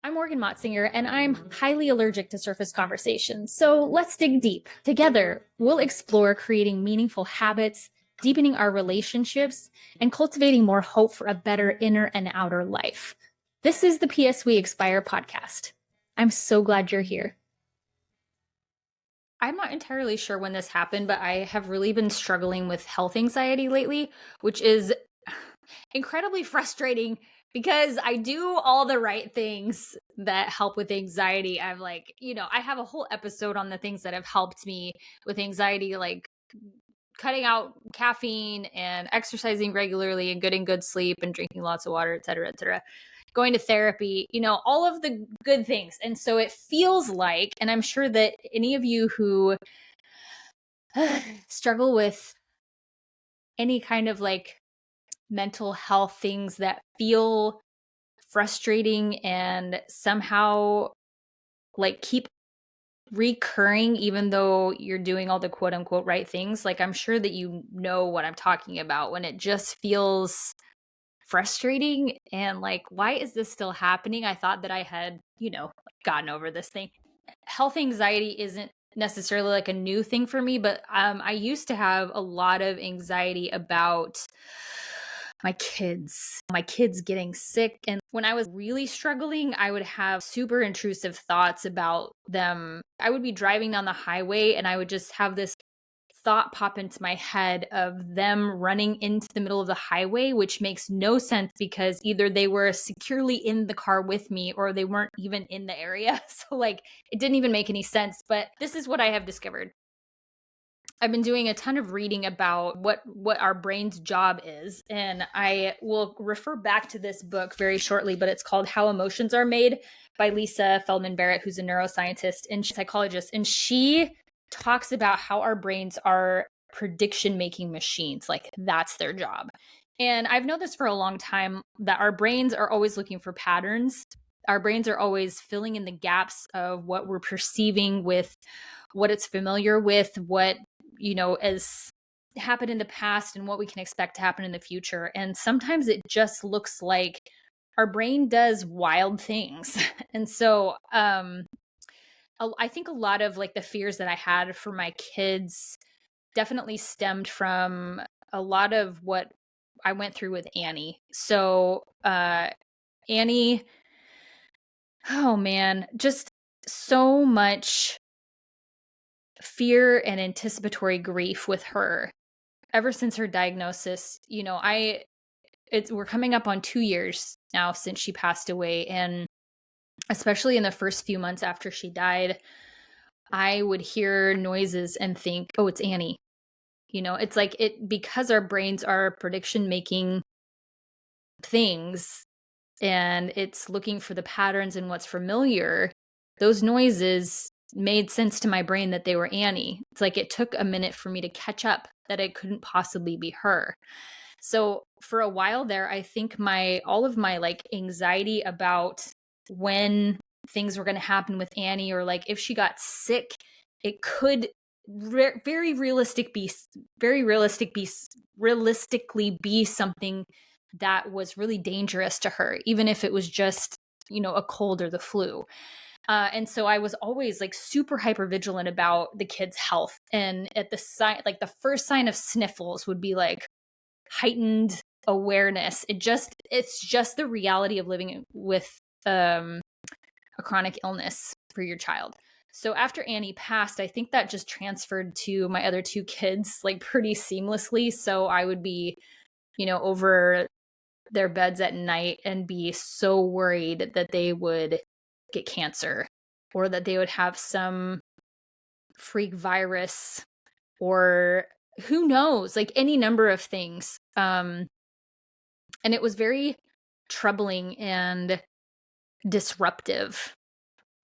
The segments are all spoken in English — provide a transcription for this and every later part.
I'm Morgan Motzinger, and I'm highly allergic to surface conversations. So let's dig deep. Together, we'll explore creating meaningful habits, deepening our relationships, and cultivating more hope for a better inner and outer life. This is the PS We Expire podcast. I'm so glad you're here. I'm not entirely sure when this happened, but I have really been struggling with health anxiety lately, which is incredibly frustrating because I do all the right things that help with anxiety. I have a whole episode on the things that have helped me with anxiety, like cutting out caffeine and exercising regularly and getting good sleep and drinking lots of water, et cetera, going to therapy, all of the good things. And so it feels like, and I'm sure that any of you who struggle with any kind of like mental health things that feel frustrating and somehow like keep recurring even though you're doing all the quote unquote right things, like I'm sure that you know what I'm talking about when it just feels frustrating and like, why is this still happening? I thought that I had, gotten over this thing. Health anxiety isn't necessarily like a new thing for me, but I used to have a lot of anxiety about my kids getting sick. And when I was really struggling, I would have super intrusive thoughts about them. I would be driving down the highway and I would just have this thought pop into my head of them running into the middle of the highway, which makes no sense because either they were securely in the car with me or they weren't even in the area. So like it didn't even make any sense. But this is what I have discovered. I've been doing a ton of reading about what our brain's job is, and I will refer back to this book very shortly, but it's called How Emotions Are Made by Lisa Feldman Barrett, who's a neuroscientist and psychologist, and she talks about how our brains are prediction making machines, like that's their job. And I've known this for a long time, that our brains are always looking for patterns. Our brains are always filling in the gaps of what we're perceiving with what it's familiar with, what as happened in the past and what we can expect to happen in the future. And sometimes it just looks like our brain does wild things. And so I think a lot of like the fears that I had for my kids definitely stemmed from a lot of what I went through with Annie. So Annie, oh man, just so much fear and anticipatory grief with her ever since her diagnosis. We're coming up on 2 years now since she passed away, and especially in the first few months after she died, I would hear noises and think, oh, it's Annie. It's like it, because our brains are prediction making things and it's looking for the patterns and what's familiar. Those noises made sense to my brain that they were Annie. It's like it took a minute for me to catch up that it couldn't possibly be her. So for a while there, I think all of my like anxiety about when things were going to happen with Annie, or like if she got sick, it could realistically be something that was really dangerous to her, even if it was just, a cold or the flu. And so I was always like super hyper vigilant about the kids' health. And at the sign, like the first sign of sniffles would be like heightened awareness. It's just the reality of living with a chronic illness for your child. So after Annie passed, I think that just transferred to my other two kids like pretty seamlessly. So I would be, over their beds at night and be so worried that they would get cancer or that they would have some freak virus or who knows, like any number of things. And it was very troubling and disruptive.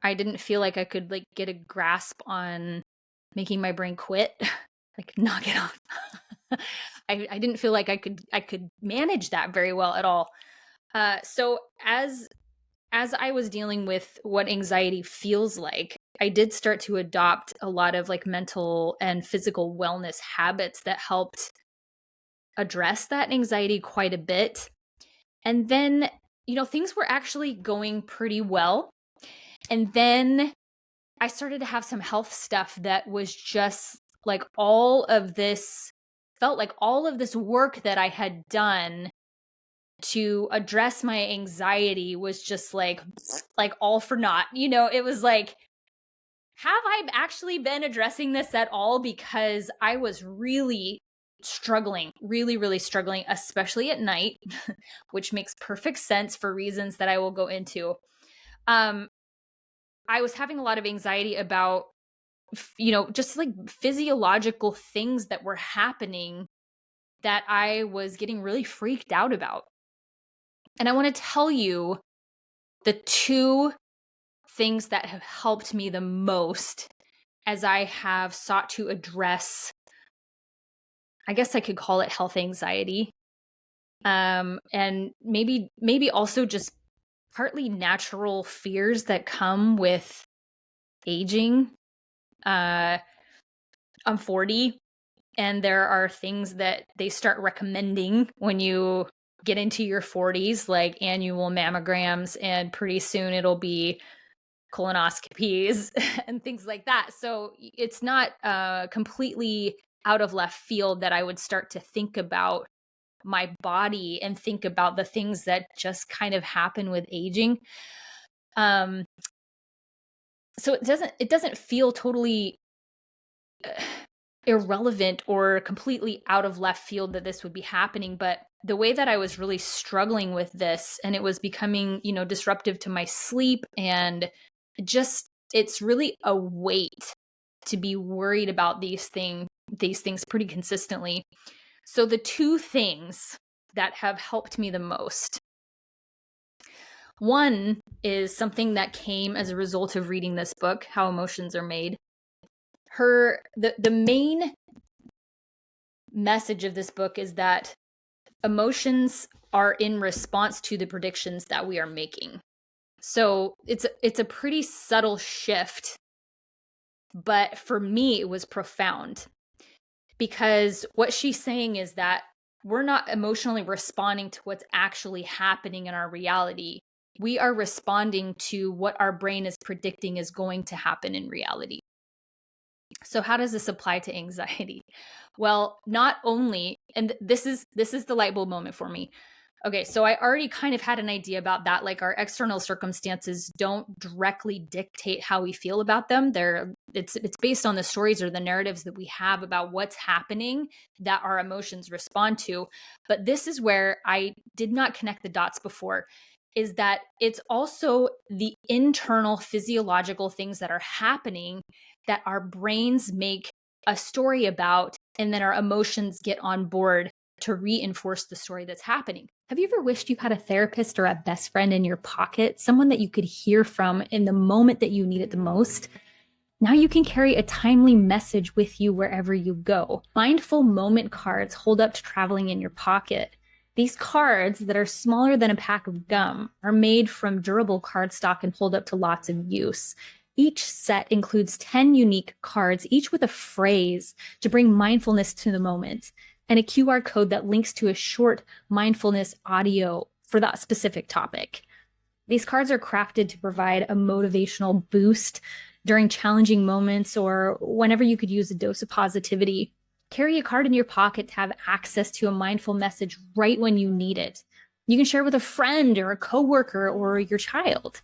I didn't feel like I could like get a grasp on making my brain quit, like knock it off. I didn't feel like I could manage that very well at all. So as I was dealing with what anxiety feels like, I did start to adopt a lot of like mental and physical wellness habits that helped address that anxiety quite a bit. And then, things were actually going pretty well. And then I started to have some health stuff that was just like felt like all of this work that I had done to address my anxiety was just like all for naught. It was like, have I actually been addressing this at all? Because I was really struggling, really, really struggling, especially at night, which makes perfect sense for reasons that I will go into. I was having a lot of anxiety about, just like physiological things that were happening that I was getting really freaked out about. And I want to tell you the two things that have helped me the most as I have sought to address, I guess I could call it health anxiety. And maybe also just partly natural fears that come with aging. I'm 40, and there are things that they start recommending when you get into your 40s, like annual mammograms, and pretty soon it'll be colonoscopies and things like that. So it's not completely out of left field that I would start to think about my body and think about the things that just kind of happen with aging. So it doesn't feel totally irrelevant or completely out of left field that this would be happening, but the way that I was really struggling with this, and it was becoming, disruptive to my sleep, and just it's really a weight to be worried about these things pretty consistently. So the two things that have helped me the most, one is something that came as a result of reading this book, How Emotions Are Made. The main message of this book is that emotions are in response to the predictions that we are making. So it's a pretty subtle shift, but for me it was profound, because what she's saying is that we're not emotionally responding to what's actually happening in our reality. We are responding to what our brain is predicting is going to happen in reality. So how does this apply to anxiety? Well, not only, and this is the light bulb moment for me. Okay, so I already kind of had an idea about that. Like, our external circumstances don't directly dictate how we feel about them. It's based on the stories or the narratives that we have about what's happening that our emotions respond to. But this is where I did not connect the dots before, is that it's also the internal physiological things that are happening that our brains make a story about, and then our emotions get on board to reinforce the story that's happening. Have you ever wished you had a therapist or a best friend in your pocket, someone that you could hear from in the moment that you need it the most? Now you can carry a timely message with you wherever you go. Mindful moment cards hold up to traveling in your pocket. These cards, that are smaller than a pack of gum, are made from durable cardstock and hold up to lots of use. Each set includes 10 unique cards, each with a phrase to bring mindfulness to the moment, and a QR code that links to a short mindfulness audio for that specific topic. These cards are crafted to provide a motivational boost during challenging moments or whenever you could use a dose of positivity. Carry a card in your pocket to have access to a mindful message right when you need it. You can share with a friend or a coworker or your child.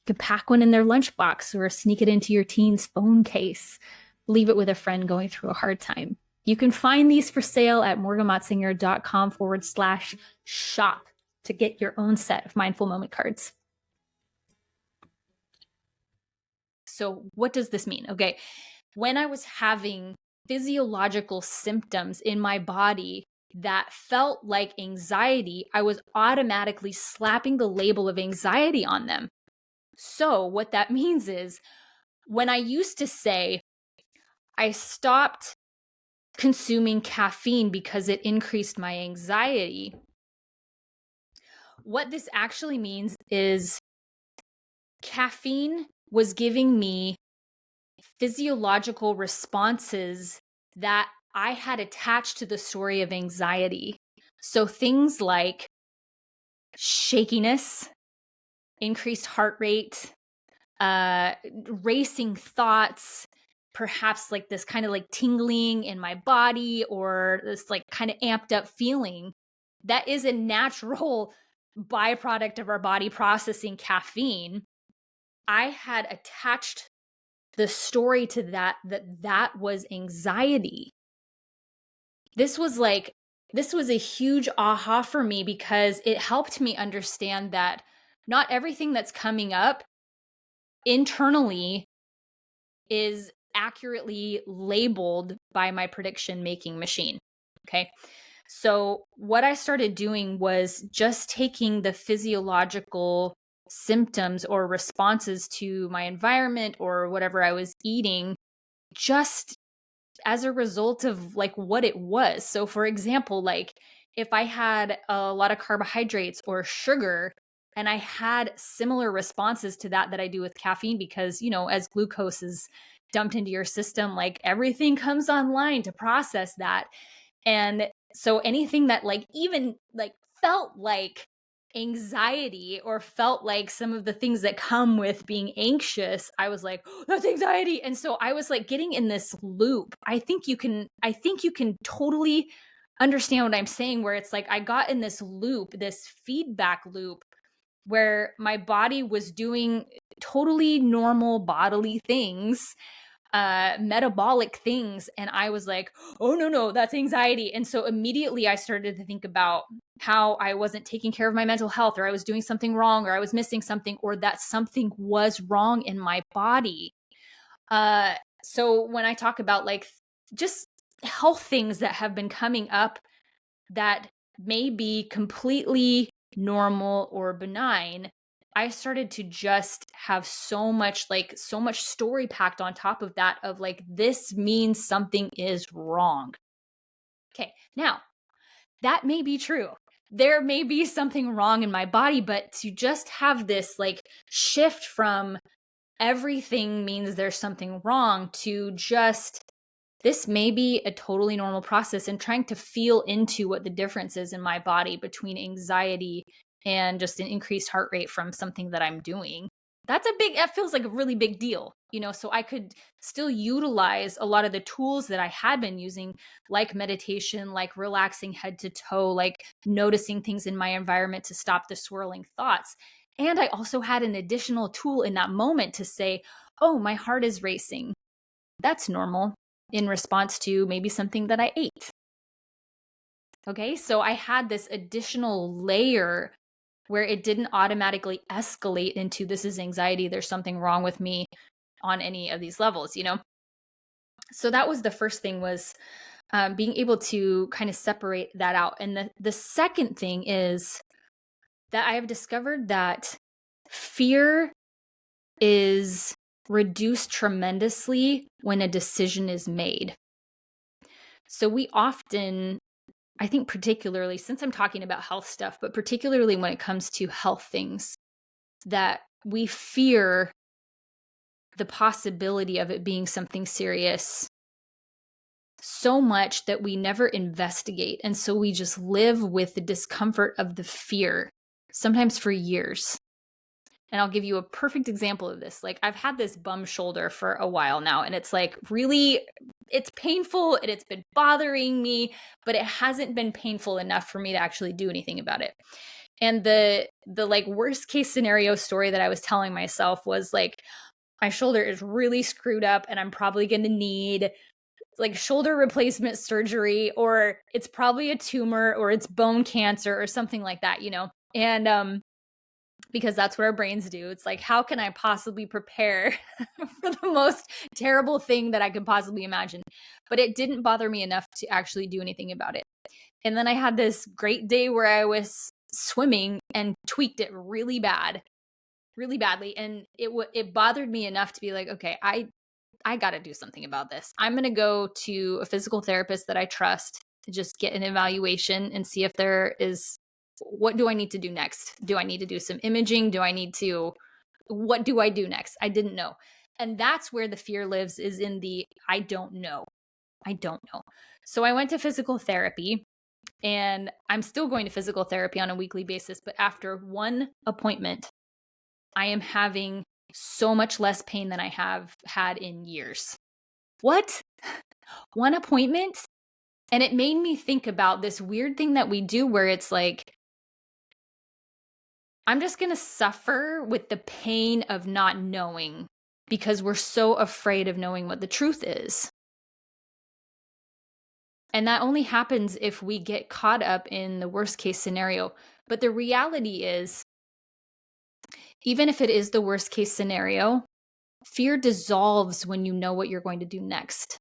You could pack one in their lunchbox or sneak it into your teen's phone case. Leave it with a friend going through a hard time. You can find these for sale at morganmatzinger.com/shop to get your own set of mindful moment cards. So what does this mean? Okay, when I was having physiological symptoms in my body that felt like anxiety, I was automatically slapping the label of anxiety on them. So what that means is, when I used to say, I stopped consuming caffeine because it increased my anxiety, what this actually means is caffeine was giving me physiological responses that I had attached to the story of anxiety. So things like shakiness, increased heart rate, racing thoughts, perhaps like this kind of like tingling in my body or this like kind of amped up feeling. That is a natural byproduct of our body processing caffeine. I had attached the story to that was anxiety. This was a huge aha for me because it helped me understand that not everything that's coming up internally is accurately labeled by my prediction making machine. Okay. So, what I started doing was just taking the physiological symptoms or responses to my environment or whatever I was eating just as a result of like what it was. So for example, like if I had a lot of carbohydrates or sugar and I had similar responses to that I do with caffeine because, as glucose is dumped into your system, like everything comes online to process that. And so anything that like even like felt like anxiety or felt like some of the things that come with being anxious, I was like, oh, that's anxiety. And so I was like getting in this loop. I think you can totally understand what I'm saying, where it's like I got in this loop, this feedback loop where my body was doing totally normal bodily things, metabolic things, and I was like, oh no, that's anxiety. And so immediately I started to think about how I wasn't taking care of my mental health, or I was doing something wrong, or I was missing something, or that something was wrong in my body. So when I talk about like just health things that have been coming up that may be completely normal or benign, I started to just have so much story packed on top of that of like, this means something is wrong. Okay, now that may be true. There may be something wrong in my body, but to just have this like shift from everything means there's something wrong to just this may be a totally normal process, and trying to feel into what the difference is in my body between anxiety and just an increased heart rate from something that I'm doing. That feels like a really big deal, so I could still utilize a lot of the tools that I had been using, like meditation, like relaxing head to toe, like noticing things in my environment to stop the swirling thoughts. And I also had an additional tool in that moment to say, oh, my heart is racing. That's normal in response to maybe something that I ate. Okay, so I had this additional layer where it didn't automatically escalate into this is anxiety, there's something wrong with me on any of these levels. So that was the first thing, was being able to kind of separate that out. And the second thing is that I have discovered that fear is reduced tremendously when a decision is made. So we often, I think particularly since I'm talking about health stuff, but particularly when it comes to health things, that we fear the possibility of it being something serious so much that we never investigate. And so we just live with the discomfort of the fear, sometimes for years. And I'll give you a perfect example of this. Like, I've had this bum shoulder for a while now, and it's like really, it's painful and it's been bothering me, but it hasn't been painful enough for me to actually do anything about it. And the like worst case scenario story that I was telling myself was like, my shoulder is really screwed up and I'm probably going to need like shoulder replacement surgery, or it's probably a tumor, or it's bone cancer or something like that. And because that's what our brains do. It's like, how can I possibly prepare for the most terrible thing that I could possibly imagine? But it didn't bother me enough to actually do anything about it. And then I had this great day where I was swimming and tweaked it really badly. And it bothered me enough to be like, okay, I got to do something about this. I'm going to go to a physical therapist that I trust to just get an evaluation and see if there is, what do I need to do next? Do I need to do some imaging? What do I do next? I didn't know. And that's where the fear lives, is in the, I don't know. I don't know. So I went to physical therapy, and I'm still going to physical therapy on a weekly basis. But after one appointment, I am having so much less pain than I have had in years. What? One appointment? And it made me think about this weird thing that we do where it's like, I'm just going to suffer with the pain of not knowing because we're so afraid of knowing what the truth is. And that only happens if we get caught up in the worst case scenario. But the reality is, even if it is the worst case scenario, fear dissolves when you know what you're going to do next.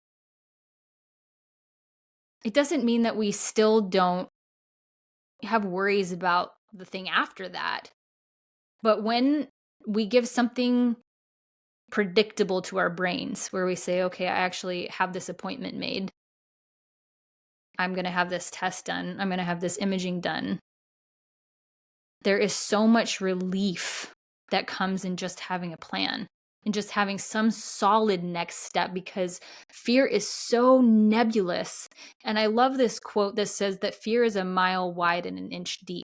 It doesn't mean that we still don't have worries about the thing after that. But when we give something predictable to our brains, where we say, okay, I actually have this appointment made, I'm going to have this test done, I'm going to have this imaging done, there is so much relief that comes in just having a plan and just having some solid next step, because fear is so nebulous. And I love this quote that says that fear is a mile wide and an inch deep.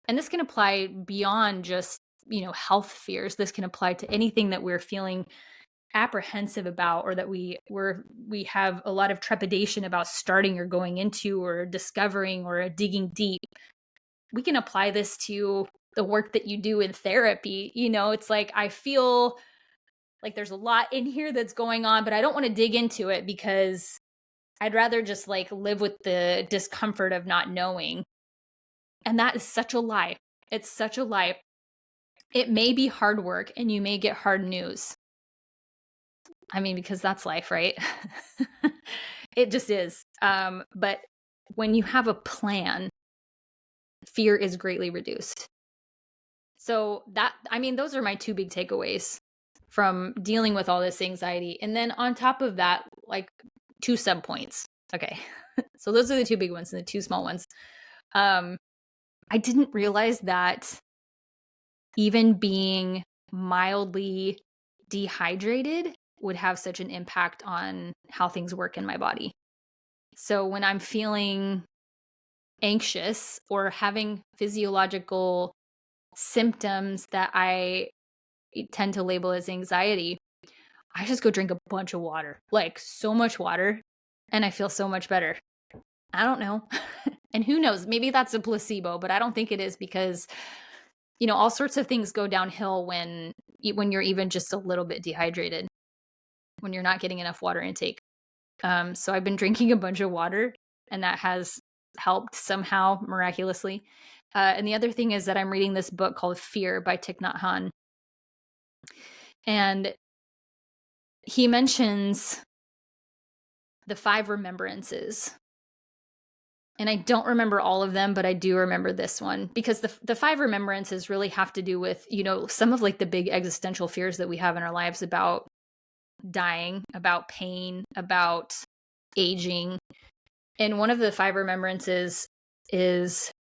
And this can apply beyond just, health fears. This can apply to anything that we're feeling apprehensive about, or that we have a lot of trepidation about starting or going into or discovering or digging deep. We can apply this to the work that you do in therapy. It's like, I feel like there's a lot in here that's going on, but I don't want to dig into it because I'd rather just like live with the discomfort of not knowing. And that is such a lie. It's such a lie. It may be hard work and you may get hard news. I mean, because that's life, right? It just is. But when you have a plan, fear is greatly reduced. So those are my two big takeaways from dealing with all this anxiety. And then on top of that, like 2 subpoints. Okay. So those are the 2 big ones and the 2 small ones. I didn't realize that even being mildly dehydrated would have such an impact on how things work in my body. So when I'm feeling anxious or having physiological symptoms that I tend to label as anxiety, I just go drink a bunch of water, like so much water, and I feel so much better. I don't know. And who knows, maybe that's a placebo, but I don't think it is, because all sorts of things go downhill when you're even just a little bit dehydrated, when you're not getting enough water intake. So I've been drinking a bunch of water, and that has helped somehow, miraculously. And the other thing is that I'm reading this book called Fear by Thich Nhat Hanh. And he mentions the 5 remembrances. And I don't remember all of them, but I do remember this one, because the 5 remembrances really have to do with, some of like the big existential fears that we have in our lives about dying, about pain, about aging. And one of the 5 remembrances is,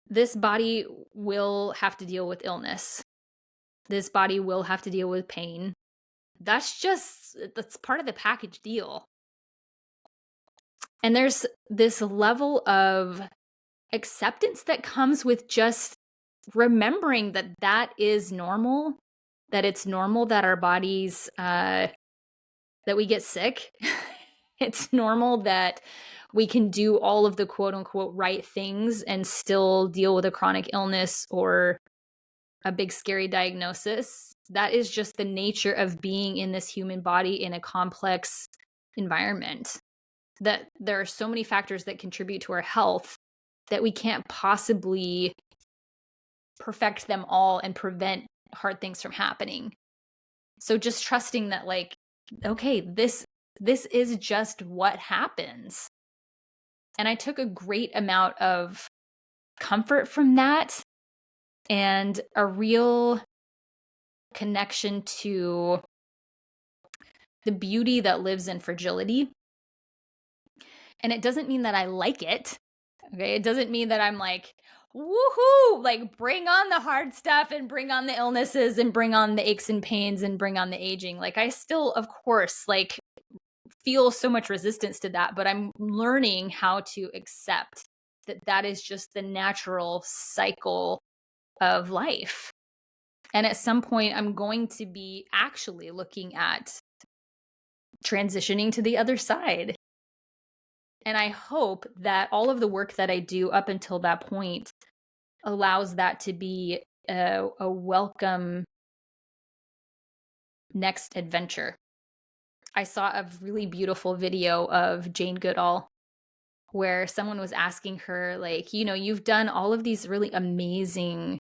this body will have to deal with illness. This body will have to deal with pain. That's part of the package deal. And there's this level of acceptance that comes with just remembering that that is normal, that it's normal that our bodies, that we get sick. It's normal that we can do all of the quote unquote right things and still deal with a chronic illness or a big scary diagnosis. That is just the nature of being in this human body in a complex environment. That there are so many factors that contribute to our health that we can't possibly perfect them all and prevent hard things from happening. So just trusting that, like, okay, this is just what happens. And I took a great amount of comfort from that, and a real connection to the beauty that lives in fragility. And it doesn't mean that I like it. Okay. It doesn't mean that I'm like, woohoo, like bring on the hard stuff and bring on the illnesses and bring on the aches and pains and bring on the aging. Like I still, of course, like feel so much resistance to that, but I'm learning how to accept that is just the natural cycle of life. And at some point, I'm going to be actually looking at transitioning to the other side. And I hope that all of the work that I do up until that point allows that to be a welcome next adventure. I saw a really beautiful video of Jane Goodall where someone was asking her, like, you've done all of these really amazing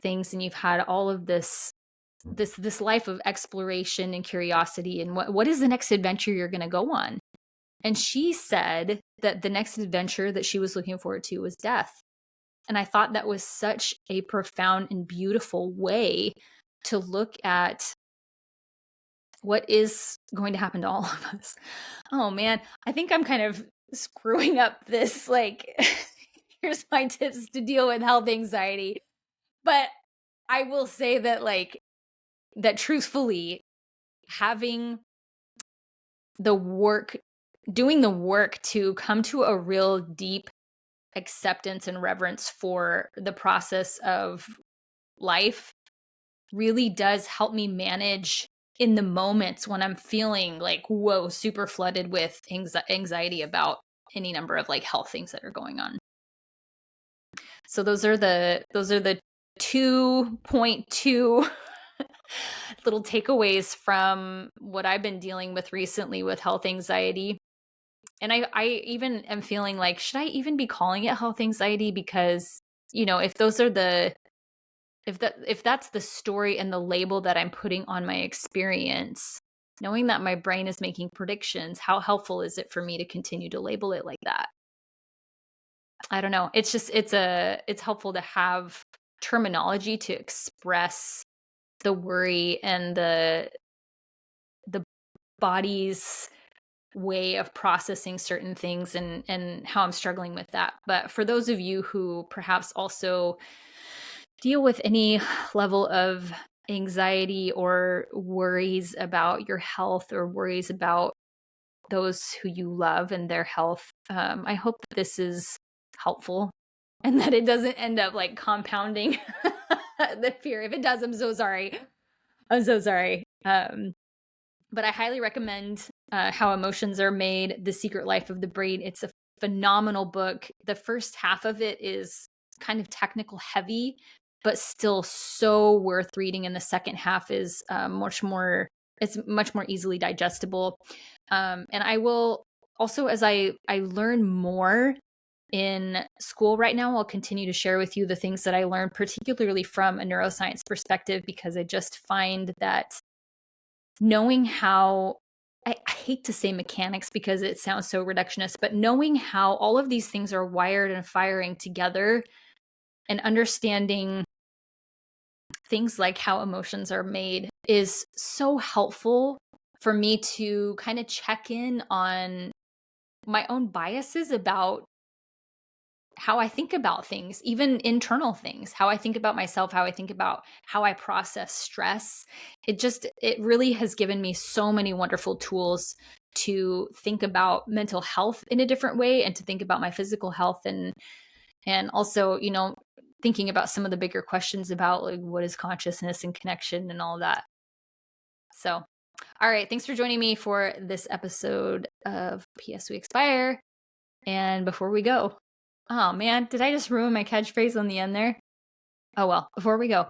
things and you've had all of this life of exploration and curiosity, and what is the next adventure you're going to go on? And she said that the next adventure that she was looking forward to was death. And I thought that was such a profound and beautiful way to look at what is going to happen to all of us. Oh man, I think I'm kind of screwing up this, like, here's my tips to deal with health anxiety. But I will say that, like, that truthfully, having the work, doing the work to come to a real deep acceptance and reverence for the process of life really does help me manage in the moments when I'm feeling like, whoa, super flooded with anxiety about any number of like health things that are going on. So those are the 2.2 little takeaways from what I've been dealing with recently with health anxiety. And I even am feeling like, should I even be calling it health anxiety? Because, if those are if that's the story and the label that I'm putting on my experience, knowing that my brain is making predictions, how helpful is it for me to continue to label it like that? I don't know. It's just, it's helpful to have terminology to express the worry and the body's way of processing certain things, and how I'm struggling with that. But for those of you who perhaps also deal with any level of anxiety or worries about your health or worries about those who you love and their health, I hope that this is helpful and that it doesn't end up like compounding the fear. If it does, I'm so sorry. I'm so sorry. But I highly recommend How Emotions Are Made, The Secret Life of the Brain. It's a phenomenal book. The first half of it is kind of technical heavy, but still so worth reading. And the second half is it's much more easily digestible. And I will also, as I learn more in school right now, I'll continue to share with you the things that I learned, particularly from a neuroscience perspective, because I just find that knowing how, I hate to say mechanics because it sounds so reductionist, but knowing how all of these things are wired and firing together and understanding things like how emotions are made is so helpful for me to kind of check in on my own biases about how I think about things, even internal things, how I think about myself, how I think about how I process stress. It really has given me so many wonderful tools to think about mental health in a different way and to think about my physical health, and also, thinking about some of the bigger questions about like what is consciousness and connection and all that. So, all right, thanks for joining me for this episode of PS We Expire. And before we go, oh man, did I just ruin my catchphrase on the end there? Oh well, before we go,